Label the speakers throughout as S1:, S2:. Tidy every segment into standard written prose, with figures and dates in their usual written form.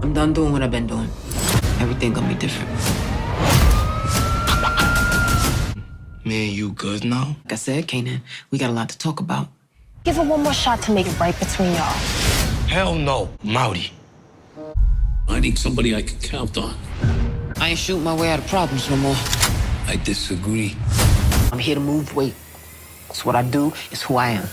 S1: I'm done doing what I've been doing. Everything gonna be different.
S2: Me and you good now?
S1: Like I said, Kanan, we got a lot to talk about.
S3: Give her one more shot to make it right between y'all.
S2: Hell no, Mouty.
S4: I need somebody I can count on.
S1: I ain't shooting my way out of problems no more.
S4: I disagree.
S1: I'm here to move weight. It's what I do. It's who I am.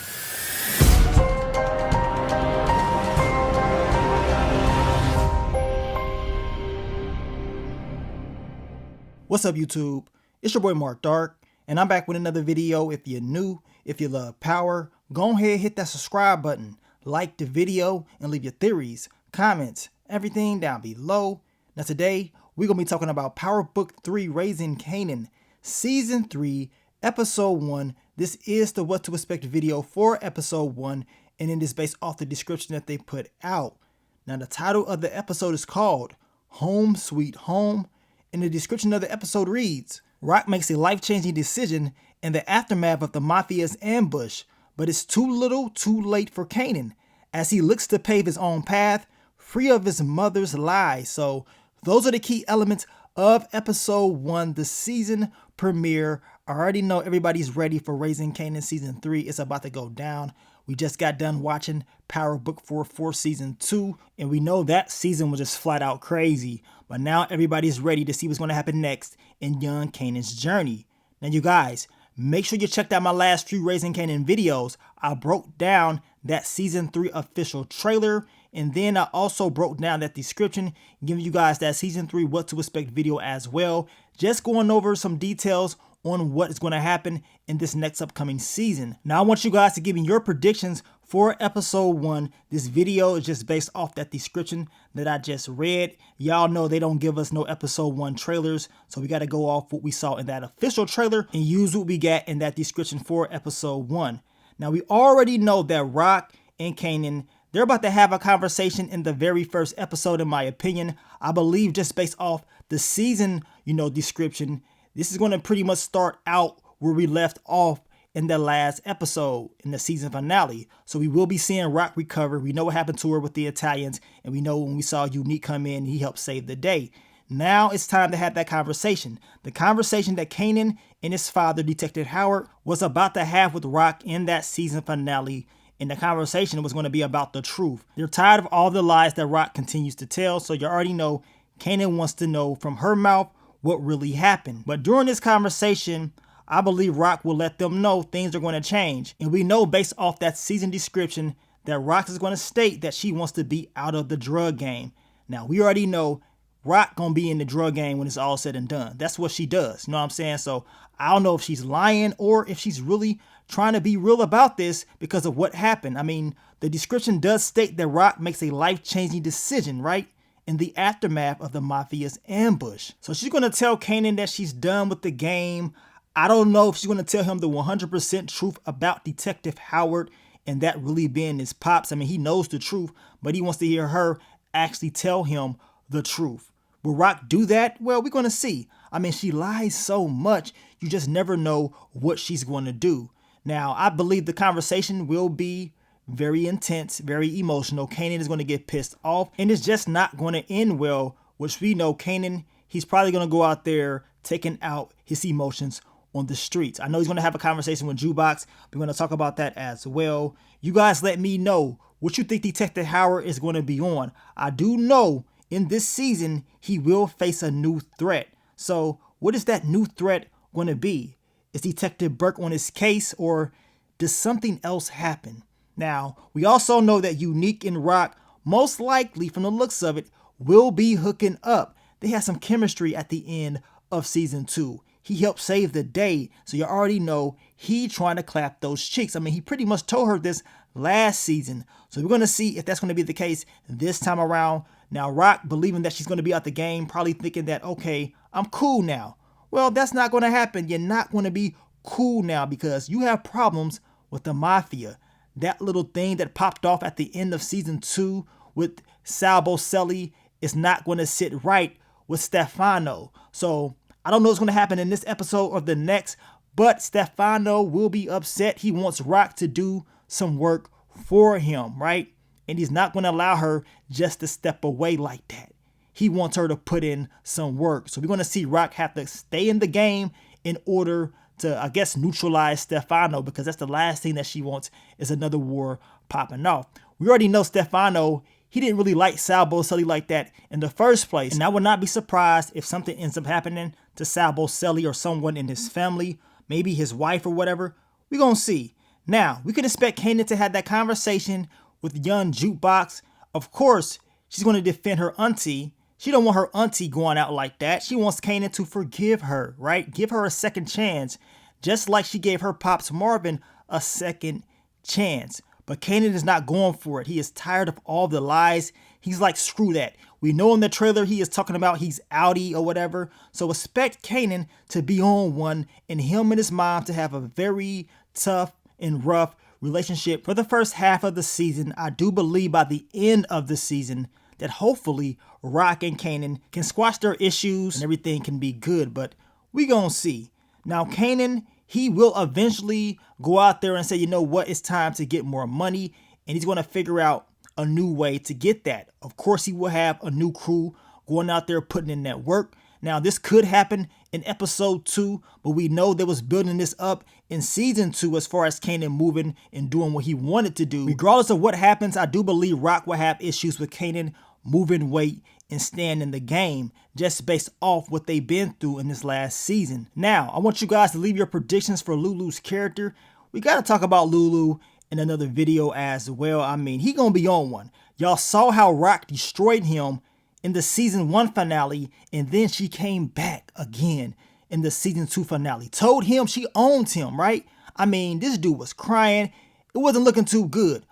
S5: What's up, YouTube? It's your boy Mark Dark, and I'm back with another video. If you're new, if you love power, go ahead, hit that subscribe button, like the video, and leave your theories, comments, everything down below. Now today, we're going to be talking about Power Book 3, Raising Kanan, Season 3, Episode 1. This is the What to Expect video for Episode 1, and it is based off the description that they put out. Now the title of the episode is called Home Sweet Home. And the description of the episode reads, Rock makes a life-changing decision in the aftermath of the Mafia's ambush, but it's too little too late for Kanan as he looks to pave his own path, free of his mother's lies. So those are the key elements of episode 1, the season premiere. I already know everybody's ready for Raising Kanan season 3. It's about to go down. We just got done watching Power Book 4 for season 2, and we know that season was just flat out crazy. But now everybody's ready to see what's going to happen next in young Kanan's journey. Now you guys, make sure you checked out my last few Raising Kanan videos. I broke down that season 3 official trailer, and then I also broke down that description, giving you guys that season 3 what to expect video as well. Just going over some details on what is going to happen in this next upcoming season. Now I want you guys to give me your predictions for episode 1. This video is just based off that description that I just read. Y'all know they don't give us no episode 1 trailers, so we got to go off what we saw in that official trailer and use what we got in that description for episode 1. Now we already know that Rock and Kanan, they're about to have a conversation in the very first episode, in my opinion. I believe just based off the season, description, this is going to pretty much start out where we left off in the last episode, in the season finale. So we will be seeing Rock recover. We know what happened to her with the Italians, and we know when we saw Unique come in, he helped save the day. Now it's time to have that conversation. The conversation that Kanan and his father, Detective Howard, was about to have with Rock in that season finale. And the conversation was going to be about the truth. They're tired of all the lies that Rock continues to tell, so you already know Kanan wants to know from her mouth what really happened. But during this conversation, I believe Rock will let them know things are going to change. And we know based off that season description that Rock is going to state that she wants to be out of the drug game. Now, we already know Rock going to be in the drug game when it's all said and done. That's what she does. You know what I'm saying? So I don't know if she's lying or if she's really trying to be real about this because of what happened. I mean, the description does state that Rock makes a life-changing decision, right? In the aftermath of the Mafia's ambush. So she's going to tell Kanan that she's done with the game. I don't know if she's going to tell him the 100% truth about Detective Howard and that really being his pops. I mean, he knows the truth, but he wants to hear her actually tell him the truth. Will Rock do that? Well, we're going to see. I mean, she lies so much, you just never know what she's going to do. Now, I believe the conversation will be very intense, very emotional. Kanan is going to get pissed off, and it's just not going to end well, which we know Kanan, he's probably going to go out there taking out his emotions on the streets. I know he's going to have a conversation with Jukebox. We're going to talk about that as well. You guys let me know what you think Detective Howard is going to be on. I do know in this season, he will face a new threat. So what is that new threat going to be? Is Detective Burke on his case, or does something else happen? Now, we also know that Unique and Rock, most likely from the looks of it, will be hooking up. They had some chemistry at the end of season 2. He helped save the day, so you already know he trying to clap those cheeks. I mean, he pretty much told her this last season. So we're going to see if that's going to be the case this time around. Now, Rock, believing that she's going to be out the game, probably thinking that, okay, I'm cool now. Well, that's not going to happen. You're not going to be cool now because you have problems with the Mafia. That little thing that popped off at the end of season 2 with Salvo Selly is not going to sit right with Stefano. So I don't know what's going to happen in this episode or the next, but Stefano will be upset. He wants Rock to do some work for him, right? and he's not going to allow her just to step away like that. He wants her to put in some work. So we're going to see Rock have to stay in the game in order to, I guess, neutralize Stefano, because that's the last thing that she wants is another war popping off. We already know Stefano, he didn't really like Sal Boselli like that in the first place. And I would not be surprised if something ends up happening to Sal Boselli or someone in his family, maybe his wife or whatever. We're going to see. Now, we can expect Kanan to have that conversation with young Jukebox. Of course, she's going to defend her auntie. She don't want her auntie going out like that. She wants Kanan to forgive her, right? Give her a second chance, just like she gave her pops Marvin a second chance. But Kanan is not going for it. He is tired of all the lies. He's like, screw that. We know in the trailer he is talking about he's outie or whatever. So expect Kanan to be on one and him and his mom to have a very tough and rough relationship for the first half of the season. I do believe by the end of the season that hopefully Rock and Kanan can squash their issues and everything can be good, but we gonna see. Now Kanan, he will eventually go out there and say, you know what, it's time to get more money, and he's gonna figure out a new way to get that. Of course, he will have a new crew going out there putting in that work. Now this could happen in episode 2, but we know they was building this up in season 2 as far as Kanan moving and doing what he wanted to do. Regardless of what happens, I do believe Rock will have issues with Kanan moving weight and staying in the game just based off what they've been through in this last season. Now, I want you guys to leave your predictions for Lulu's character. We got to talk about Lulu in another video as well. I mean, he gonna be on one. Y'all saw how Rock destroyed him in the season 1 finale, and then she came back again in the season 2 finale. Told him she owns him, right? I mean, this dude was crying. It wasn't looking too good.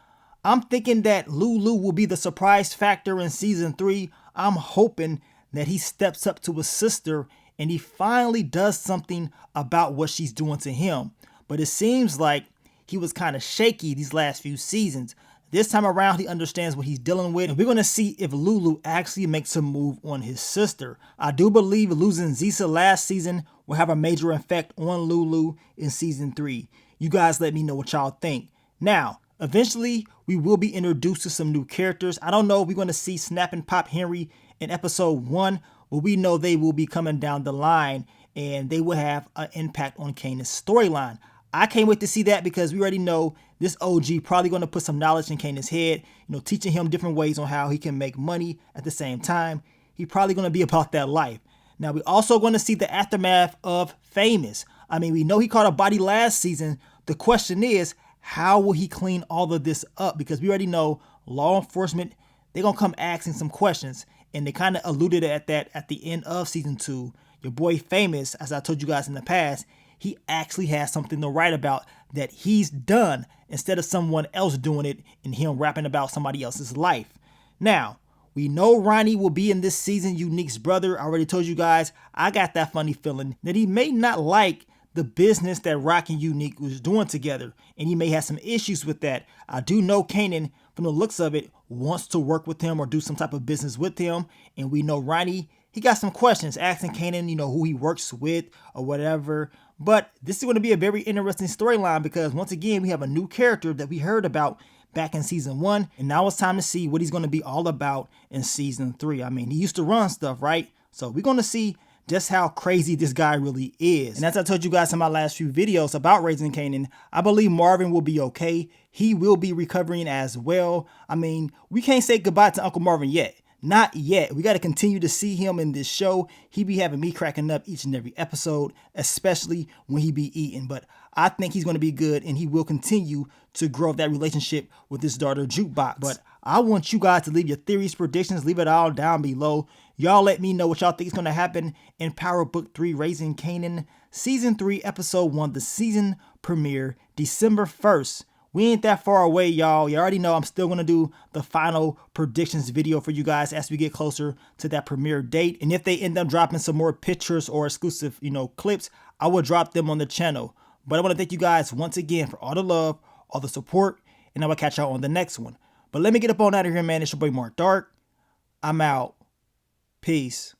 S5: I'm thinking that Lulu will be the surprise factor in season 3. I'm hoping that he steps up to his sister and he finally does something about what she's doing to him. But it seems like he was kind of shaky these last few seasons. This time around, he understands what he's dealing with, and we're going to see if Lulu actually makes a move on his sister. I do believe losing Zisa last season will have a major effect on Lulu in season 3. You guys let me know what y'all think. Now, eventually, we will be introduced to some new characters. I don't know if we're going to see Snap and Pop Henry in episode 1, but we know they will be coming down the line, and they will have an impact on Kanan's storyline. I can't wait to see that because we already know this OG probably going to put some knowledge in Kanan's head, teaching him different ways on how he can make money at the same time. He probably going to be about that life. Now, we're also going to see the aftermath of Famous. I mean, we know he caught a body last season. The question is, how will he clean all of this up? Because we already know law enforcement, they're going to come asking some questions. And they kind of alluded at that at the end of season 2. Your boy Famous, as I told you guys in the past, he actually has something to write about that he's done instead of someone else doing it and him rapping about somebody else's life. Now, we know Ronnie will be in this season, Unique's brother. I already told you guys, I got that funny feeling that he may not like the business that Rock and Unique was doing together, and he may have some issues with that. I do know Kanan, from the looks of it, wants to work with him or do some type of business with him, and we know Ronnie, he got some questions asking Kanan, who he works with or whatever. But this is going to be a very interesting storyline because once again, we have a new character that we heard about back in season 1, and now it's time to see what he's going to be all about in season 3. I mean, he used to run stuff, right? So we're going to see just how crazy this guy really is. And as I told you guys in my last few videos about Raising Kanan, I believe Marvin will be okay. He will be recovering as well. I mean, we can't say goodbye to Uncle Marvin yet. Not yet. We got to continue to see him in this show. He be having me cracking up each and every episode, especially when he be eating. But I think he's going to be good, and he will continue to grow that relationship with his daughter Jukebox. But I want you guys to leave your theories, predictions, leave it all down below. Y'all let me know what y'all think is going to happen in Power Book 3 Raising Kanan Season 3 Episode 1, the season premiere, December 1st. We ain't that far away, y'all. You already know I'm still going to do the final predictions video for you guys as we get closer to that premiere date. And if they end up dropping some more pictures or exclusive, clips, I will drop them on the channel. But I want to thank you guys once again for all the love, all the support, and I will catch y'all on the next one. But let me get up on out of here, man. It's your boy Mark Dark. I'm out. Peace.